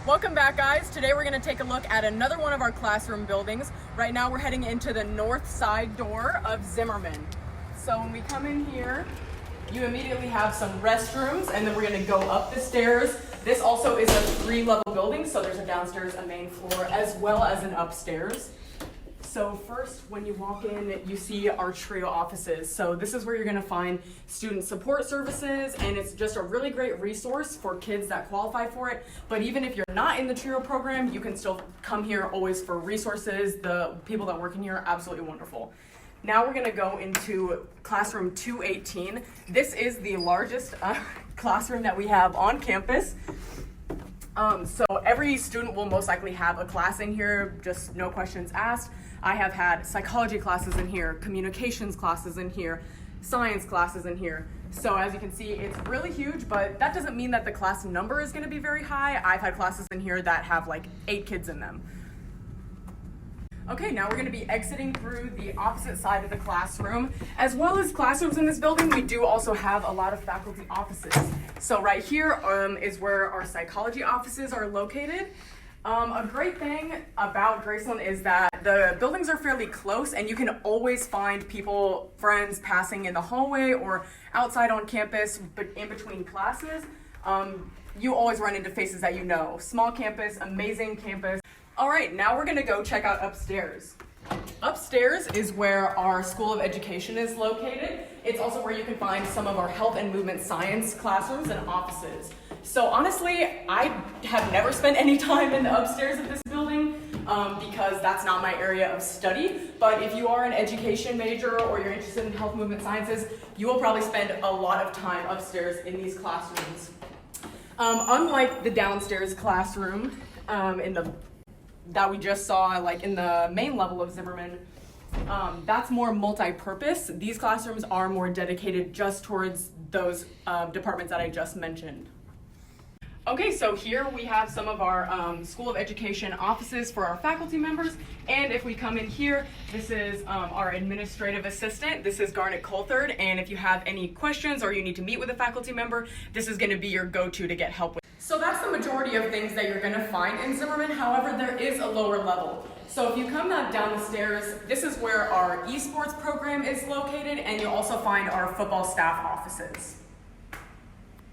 Welcome back, guys. Today we're going to take a look at another one of our classroom buildings. Right now we're heading into the north side door of Zimmermann. So when we come in here, you immediately have some restrooms, and then we're going to go up the stairs. This also is a 3-level building, so there's a downstairs, a main floor, as well as an upstairs. So first, when you walk in, you see our trio offices. So this is where you're gonna find student support services, and it's just a really great resource for kids that qualify for it. But even if you're not in the trio program, you can still come here always for resources. The people that work in here are absolutely wonderful. Now we're gonna go into classroom 218. This is the largest classroom that we have on campus. So every student will most likely have a class in here, just no questions asked. I have had psychology classes in here, communications classes in here, science classes in here. So as you can see, it's really huge, but that doesn't mean that the class number is going to be very high. I've had classes in here that have like 8 kids in them. Okay, now we're going to be exiting through the opposite side of the classroom. As well as classrooms in this building, we do also have a lot of faculty offices. So right here is where our psychology offices are located. A great thing about Graceland is that the buildings are fairly close, and you can always find people, friends, passing in the hallway or outside on campus, but in between classes. You always run into faces that you know. Small campus, amazing campus. All right, now we're gonna go check out upstairs. Upstairs is where our School of Education is located. It's also where you can find some of our health and movement science classrooms and offices. So honestly, I have never spent any time in the upstairs of this building because that's not my area of study. But if you are an education major or you're interested in health movement sciences, you will probably spend a lot of time upstairs in these classrooms. Unlike the downstairs classroom that we just saw, like in the main level of Zimmermann, that's more multi-purpose. These classrooms are more dedicated just towards those departments that I just mentioned. Okay, so here we have some of our School of Education offices for our faculty members. And if we come in here, this is our administrative assistant. This is Garnet Coulthard. And if you have any questions or you need to meet with a faculty member, this is going to be your go-to to get help with. So that's the majority of things that you're going to find in Zimmermann. However, there is a lower level. So if you come down the stairs, this is where our esports program is located, and you'll also find our football staff offices.